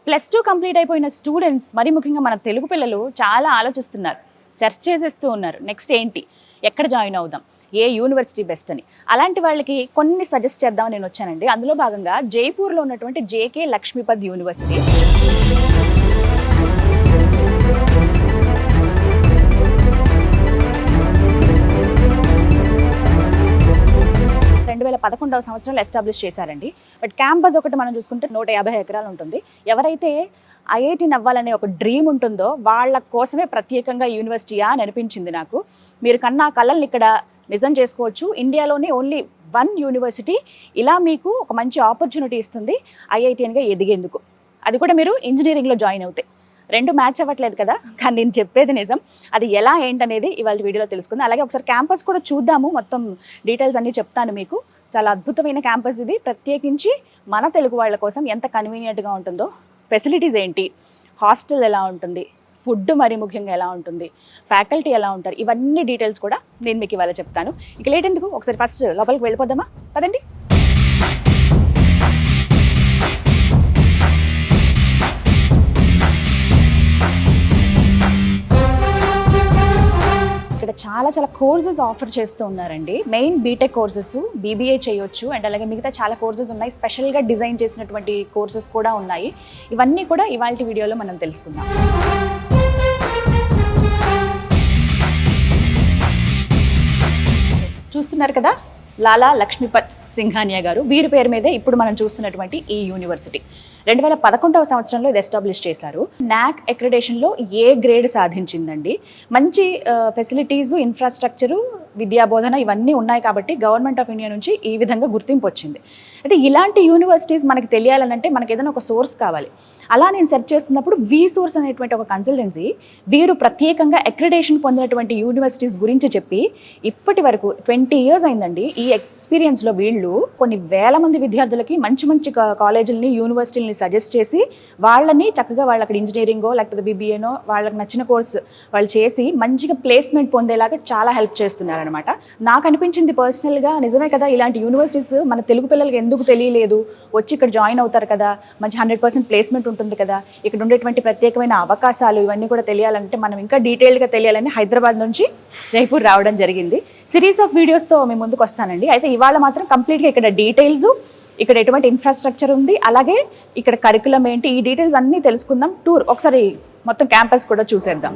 +2 complete అయిపోయిన students, మరి ముఖ్యంగా మన తెలుగు పిల్లలు చాలా ఆలోచిస్తున్నారు, సెర్చ్ చేసేస్తూ ఉన్నారు. నెక్స్ట్ ఏంటి, ఎక్కడ జాయిన్ అవుదాం, ఏ యూనివర్సిటీ బెస్ట్ అని. అలాంటి వాళ్ళకి కొన్ని సజెస్ట్ చేద్దామని నేను వచ్చానండి. అందులో భాగంగా జైపూర్లో ఉన్నటువంటి జేకే లక్ష్మీపద్ యూనివర్సిటీ. 2011వ సంవత్సరంలో ఎస్టాబ్లిష్ చేశారండి. బట్ క్యాంపస్ ఒకటి మనం చూసుకుంటే 150 ఎకరాలు ఉంటుంది. ఎవరైతే ఐఐటీని అవ్వాలనే ఒక డ్రీమ్ ఉంటుందో వాళ్ళ కోసమే ప్రత్యేకంగా యూనివర్సిటీయా అని అనిపించింది నాకు. మీరు కన్నా కళల్ని ఇక్కడ నిజం చేసుకోవచ్చు. ఇండియాలోనే ఓన్లీ 1 యూనివర్సిటీ ఇలా మీకు ఒక మంచి ఆపర్చునిటీ ఇస్తుంది ఐఐటీఎన్గా ఎదిగేందుకు. అది కూడా మీరు ఇంజనీరింగ్లో జాయిన్ అవుతాయి. 2 మ్యాచ్ అవ్వట్లేదు కదా, కానీ నేను చెప్పేది నిజం. అది ఎలా ఏంటనేది ఇవాళ వీడియోలో తెలుసుకుందాం. అలాగే ఒకసారి క్యాంపస్ కూడా చూద్దాము, మొత్తం డీటెయిల్స్ అన్నీ చెప్తాను మీకు. చాలా అద్భుతమైన క్యాంపస్ ఇది. ప్రత్యేకించి మన తెలుగు వాళ్ళ కోసం ఎంత కన్వీనియంట్గా ఉంటుందో, ఫెసిలిటీస్ ఏంటి, హాస్టల్ ఎలా ఉంటుంది, ఫుడ్ మరి ముఖ్యంగా ఎలా ఉంటుంది, ఫ్యాకల్టీ ఎలా ఉంటారు, ఇవన్నీ డీటెయిల్స్ కూడా నేను మీకు ఇవాళ చెప్తాను. ఇక లేట్ ఎందుకు, ఒకసారి ఫస్ట్ లోపలికి వెళ్ళిపోదామా? పదండి. ఇక్కడ చాలా కోర్సెస్ ఆఫర్ చేస్తూ ఉన్నారండి. మెయిన్ బీటెక్ కోర్సెస్, బీబీఏ చేయొచ్చు, అండ్ అలాగే మిగతా చాలా కోర్సెస్ ఉన్నాయి. స్పెషల్గా డిజైన్ చేసినటువంటి కోర్సెస్ కూడా ఉన్నాయి. ఇవన్నీ కూడా ఇవాళ వీడియోలో మనం తెలుసుకుందాం. చూస్తున్నారు కదా, లాలా లక్ష్మీపద్ సింఘానియా గారు, వీరి పేరు మీదే ఇప్పుడు మనం చూస్తున్నటువంటి ఈ యూనివర్సిటీ 2011వ సంవత్సరంలో ఇది ఎస్టాబ్లిష్ చేశారు. నాక్ అక్రిడేషన్లో ఏ గ్రేడ్ సాధించిందండి. మంచి ఫెసిలిటీస్, ఇన్ఫ్రాస్ట్రక్చరు, విద్యాబోధన ఇవన్నీ ఉన్నాయి కాబట్టి గవర్నమెంట్ ఆఫ్ ఇండియా నుంచి ఈ విధంగా గుర్తింపు వచ్చింది. అయితే ఇలాంటి యూనివర్సిటీస్ మనకి తెలియాలనంటే మనకి ఏదైనా ఒక సోర్స్ కావాలి. అలా నేను సెర్చ్ చేస్తున్నప్పుడు వి సోర్స్ అనేటువంటి ఒక కన్సల్టెన్సీ వీరు ప్రత్యేకంగా అక్రిడేషన్ పొందినటువంటి యూనివర్సిటీస్ గురించి చెప్పి ఇప్పటి వరకు 20 years అయిందండి. ఈ ఎక్స్పీరియన్స్లో వీళ్ళు కొన్ని వేల మంది విద్యార్థులకి మంచి కాలేజీలని, యూనివర్సిటీలని సజెస్ట్ చేసి వాళ్ళని చక్కగా వాళ్ళు అక్కడ ఇంజనీరింగో లేకపోతే బీబీఏనో వాళ్ళకి నచ్చిన కోర్సు వాళ్ళు చేసి మంచిగా ప్లేస్మెంట్ పొందేలాగా చాలా హెల్ప్ చేస్తున్నారనమాట. నాకు అనిపించింది పర్సనల్గా, నిజమే కదా, ఇలాంటి యూనివర్సిటీస్ మన తెలుగు పిల్లలకి ఎందుకు తెలియలేదు, వచ్చి ఇక్కడ జాయిన్ అవుతారు కదా, మంచి 100% ప్లేస్మెంట్ ఉంటుంది కదా, ఇక్కడ ఉండేటువంటి ప్రత్యేకమైన అవకాశాలు ఇవన్నీ కూడా తెలియాలంటే మనం ఇంకా డీటెయిల్గా తెలియాలని హైదరాబాద్ నుంచి జైపూర్ రావడం జరిగింది. సిరీస్ ఆఫ్ వీడియోస్తో మేము ముందుకు వస్తానండి. అయితే ఇవాళ మాత్రం కంప్లీట్గా ఇక్కడ డీటెయిల్స్, ఇక్కడ ఎటువంటి ఇన్ఫ్రాస్ట్రక్చర్ ఉంది, అలాగే ఇక్కడ కరికులం ఏంటి, ఈ డీటెయిల్స్ అన్నీ తెలుసుకుందాం. టూర్ ఒకసారి మొత్తం క్యాంపస్ కూడా చూసేద్దాం.